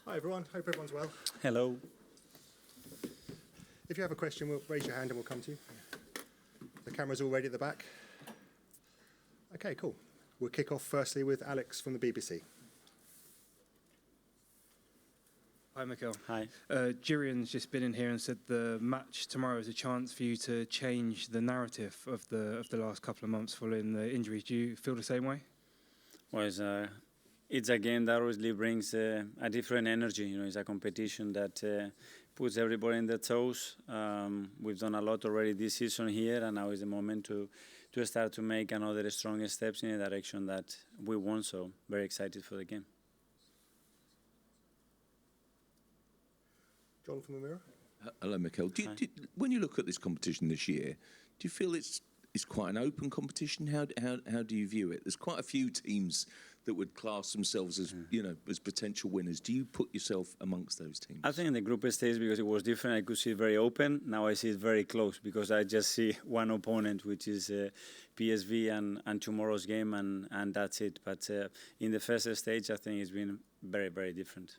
Hi everyone, hope everyone's well. Hello. If you have a question, we'll raise your hand and we'll come to you. The camera's all ready at the back. Okay, cool. We'll kick off firstly with Alex from the BBC. Hi, Mikel. Hi. Jirian's just been in here and said the match tomorrow is a chance for you to change the narrative of the last couple of months following the injuries. Do you feel the same way? Well, it's a game that obviously brings a different energy. You know, it's a competition that puts everybody in their toes. We've done a lot already this season here, and now is the moment to start to make another strong steps in the direction that we want. So very excited for the game. John from the Mirror. Hello, Mikel. When you look at this competition this year, do you feel it's quite an open competition? How do you view it? There's quite a few teams that would class themselves as as potential winners. Do you put yourself amongst those teams? I think in the group stage, because it was different, I could see it very open. Now I see it very close because I just see one opponent, which is PSV and tomorrow's game, and that's it. But in the first stage, I think it's been very, very different.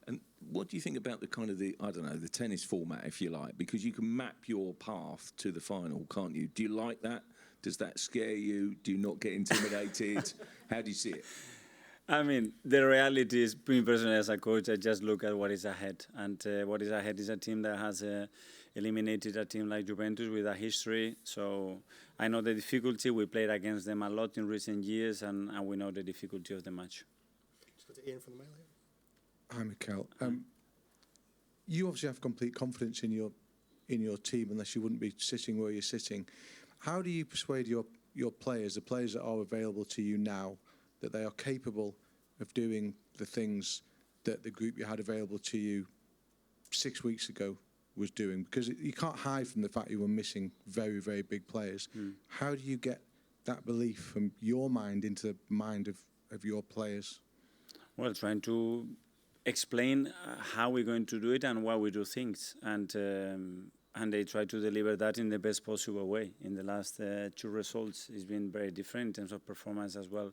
And what do you think about the tennis format, if you like? Because you can map your path to the final, can't you? Do you like that? Does that scare you? Do you not get intimidated? How do you see it? I mean, the reality is, me personally as a coach, I just look at what is ahead. And what is ahead is a team that has eliminated a team like Juventus with a history. So I know the difficulty. We played against them a lot in recent years, and we know the difficulty of the match. Just go to Ian from the Mail here. Hi, Mikel. You obviously have complete confidence in your team, unless you wouldn't be sitting where you're sitting. How do you persuade your players, the players that are available to you now, that they are capable of doing the things that the group you had available to you 6 weeks ago was doing? Because you can't hide from the fact you were missing very, very big players. How do you get that belief from your mind into the mind of your players? Well, trying to explain how we're going to do it and why we do things, and they try to deliver that in the best possible way. In the last two results, it's been very different in terms of performance as well.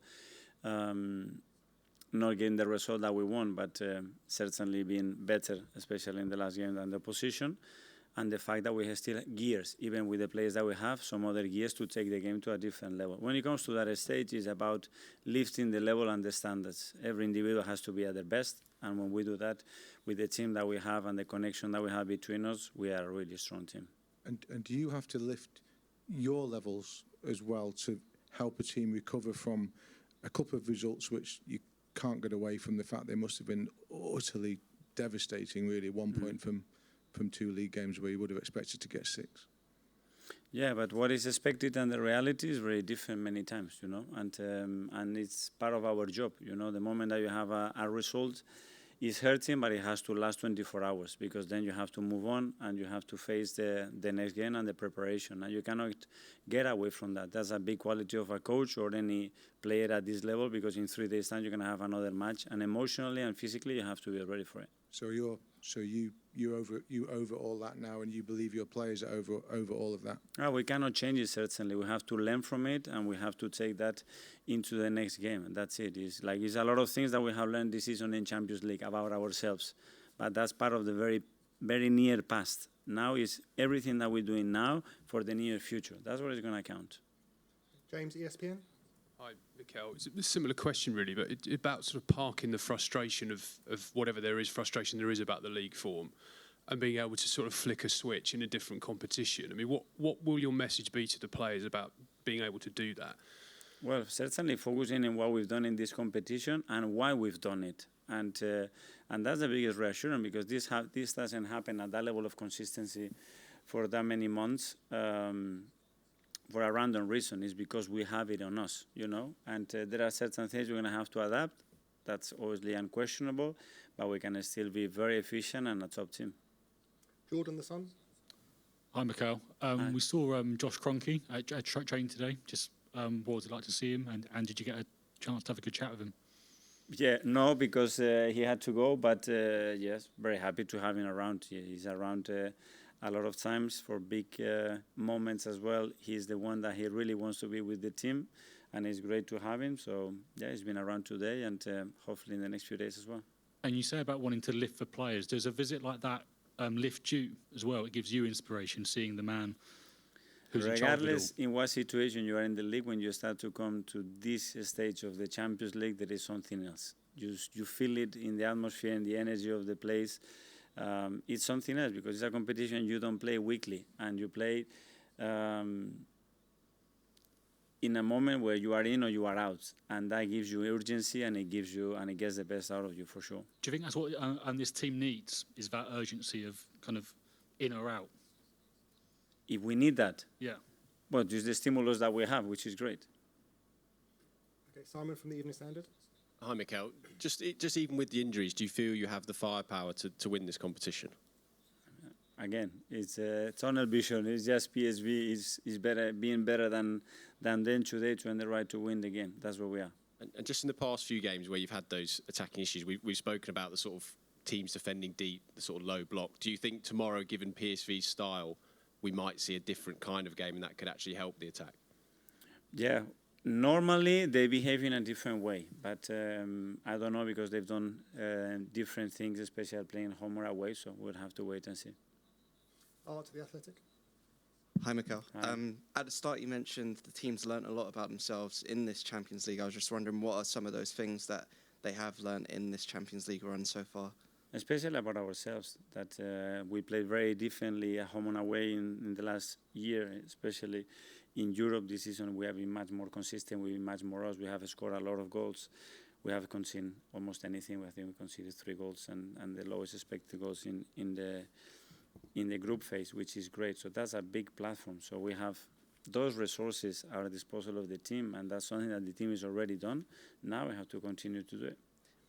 Not getting the result that we want, but certainly being better, especially in the last game than the opposition. And the fact that we have still gears, even with the players that we have, some other gears to take the game to a different level. When it comes to that stage, it's about lifting the level and the standards. Every individual has to be at their best, and when we do that with the team that we have and the connection that we have between us, we are a really strong team. And do you have to lift your levels as well to help a team recover from a couple of results which you can't get away from the fact they must have been utterly devastating, really, 1 point from 2 league games where you would have expected to get 6? Yeah, but what is expected and the reality is very different many times, you know, and it's part of our job, you know. The moment that you have a result is hurting, but it has to last 24 hours because then you have to move on and you have to face the next game and the preparation, and you cannot get away from that. That's a big quality of a coach or any player at this level, because in 3 days' time you're going to have another match, and emotionally and physically you have to be ready for it. So you over all that now, and you believe your players are over all of that? We cannot change it, certainly. We have to learn from it, and we have to take that into the next game. And that's it. It's a lot of things that we have learned this season in Champions League about ourselves. But that's part of the very, very near past. Now is everything that we're doing now for the near future. That's what is going to count. James, ESPN. Hi, Mikel. It's a similar question, really, but it's about sort of parking the frustration of whatever frustration there is about the league form, and being able to sort of flick a switch in a different competition. I mean, what will your message be to the players about being able to do that? Well, certainly focusing on what we've done in this competition and why we've done it. And that's the biggest reassurance, because this doesn't happen at that level of consistency for that many months. For a random reason. Is because we have it on us, you know, and there are certain things we're going to have to adapt. That's obviously unquestionable, but we can still be very efficient and a top team. Jordan, the Sun. Hi, Mikel. We saw Josh Kroenke at training today. Just what was it like to see him, and did you get a chance to have a good chat with him? Yeah, no, because he had to go, but yes, very happy to have him around. He's around a lot of times for big moments as well. He's the one that he really wants to be with the team, and it's great to have him. So, yeah, he's been around today, and hopefully in the next few days as well. And you say about wanting to lift for players. Does a visit like that lift you as well? It gives you inspiration seeing the man who's in charge of it all. Regardless in what situation you are in the league, when you start to come to this stage of the Champions League, there is something else. You feel it in the atmosphere and the energy of the place. It's something else because it's a competition you don't play weekly, and you play in a moment where you are in or you are out, and that gives you urgency, and it gets the best out of you for sure. Do you think that's what and this team needs, is that urgency of kind of in or out? If we need that, Yeah. well, just the stimulus that we have, which is great. Okay, Simon from the Evening Standard. Hi, Mikel. Just even with the injuries, do you feel you have the firepower to win this competition? Again, it's tunnel vision. It's just PSV is better, being better than them today to earn the right to win the game. That's where we are. And just in the past few games where you've had those attacking issues, we've spoken about the sort of teams defending deep, the sort of low block. Do you think tomorrow, given PSV's style, we might see a different kind of game and that could actually help the attack? Yeah, normally they behave in a different way, but I don't know because they've done different things, especially playing home or away, so we'll have to wait and see. To the Athletic. Hi, Mikel. Hi. At the start, you mentioned the team's learnt a lot about themselves in this Champions League. I was just wondering, what are some of those things that they have learnt in this Champions League run so far? Especially about ourselves, that we played very differently at home and away in the last year, especially in Europe this season. We have been much more consistent, we've been much more us. We have scored a lot of goals. We have conceded almost anything. I think we conceded 3 goals and the lowest expected goals in the group phase, which is great. So that's a big platform. So we have those resources at the disposal of the team, and that's something that the team has already done. Now we have to continue to do it.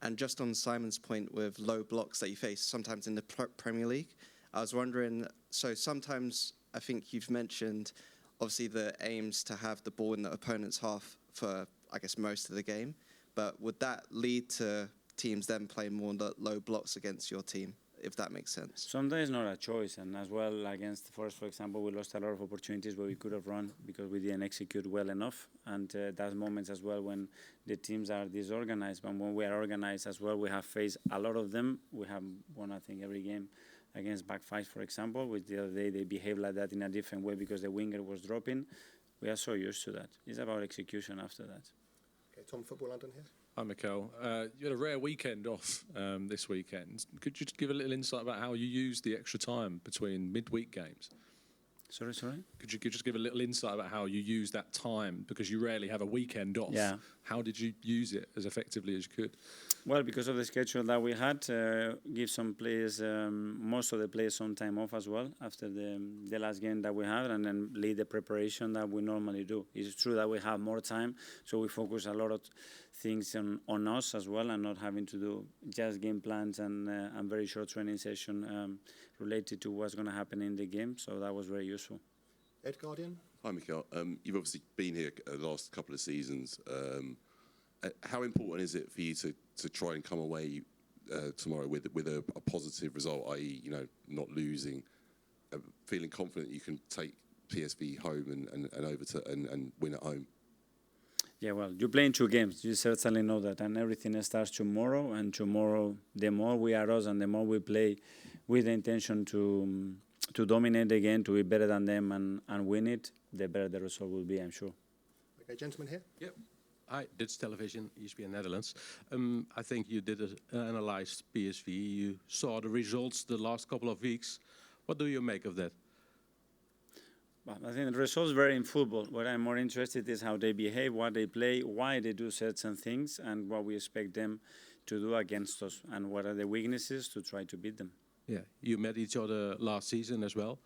And just on Simon's point with low blocks that you face sometimes in the Premier League, I was wondering, so sometimes I think you've mentioned obviously the aims to have the ball in the opponent's half for, I guess, most of the game, but would that lead to teams then playing more low blocks against your team, if that makes sense? Sometimes not a choice, and as well against Forest, for example, we lost a lot of opportunities where we could have run because we didn't execute well enough, and that's moments as well when the teams are disorganized, but when we are organized as well, we have faced a lot of them. We have won, I think, every game against back five, for example, which the other day they behaved like that in a different way because the winger was dropping. We are so used to that. It's about execution after that. Okay, Tom, Football London here. Hi, Mikel. You had a rare weekend off this weekend. Could you just give a little insight about how you used the extra time between midweek games? Sorry? Could you just give a little insight about how you use that time, because you rarely have a weekend off? Yeah. How did you use it as effectively as you could? Well, because of the schedule that we had, give some players, most of the players, some time off as well after the last game that we had, and then lead the preparation that we normally do. It's true that we have more time, so we focus a lot of things on us as well, and not having to do just game plans and very short training session related to what's going to happen in the game. So that was very useful. Ed Guardian. Hi, Mikel. You've obviously been here the last couple of seasons. How important is it for you to try and come away tomorrow with a positive result, i.e., not losing, feeling confident you can take PSV home and over to and win at home? Yeah, well, you're playing 2 games. You certainly know that, and everything starts tomorrow. And tomorrow, the more we are us, and the more we play with the intention to dominate the game, to be better than them and win it, the better the result will be, I'm sure. Okay, gentleman here. Yep. Hi, Dutch Television, ESPN Netherlands. I think you did analyze PSV. You saw the results the last couple of weeks. What do you make of that? Well, I think the results vary in football. What I'm more interested is how they behave, what they play, why they do certain things, and what we expect them to do against us, and what are the weaknesses to try to beat them. Yeah, you met each other last season as well.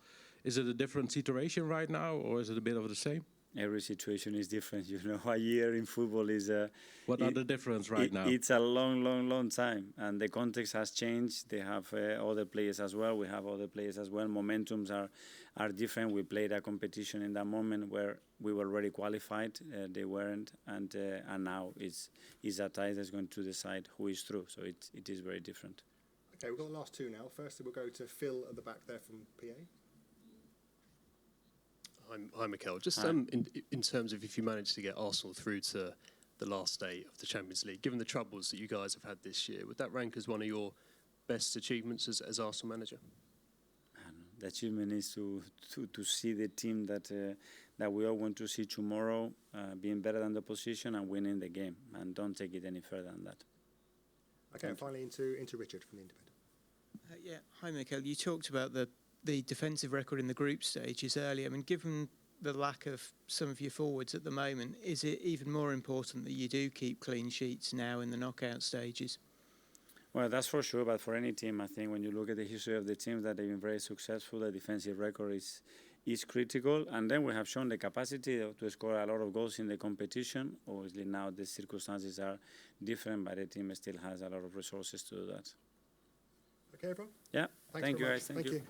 Is it a different situation right now, or is it a bit of the same? Every situation is different. A year in football is What are the difference right now? It's a long time, and the context has changed. They have other players as well. We have other players as well. Momentums are different. We played a competition in that moment where we were already qualified. They weren't, and now it's a tie that's going to decide who is through. So it is very different. Okay, we've got the last 2 now. Firstly, we'll go to Phil at the back there from PA. Hi, Mikel. Just Hi. in terms of if you manage to get Arsenal through to the last day of the Champions League. Given the troubles that you guys have had this year, would that rank as one of your best achievements as Arsenal manager? The achievement is to see the team that we all want to see tomorrow being better than the opposition and winning the game, and don't take it any further than that. Okay, and finally into Richard from the Independent. Hi Mikel. You talked about the defensive record in the group stages earlier. I mean, given the lack of some of your forwards at the moment, is it even more important that you do keep clean sheets now in the knockout stages? Well, that's for sure, but for any team, I think when you look at the history of the teams that have been very successful, the defensive record is critical. And then we have shown the capacity to score a lot of goals in the competition. Obviously, now the circumstances are different, but the team still has a lot of resources to do that. Okay, everyone? Yeah, Thanks thank you, very guys. much. Thank you.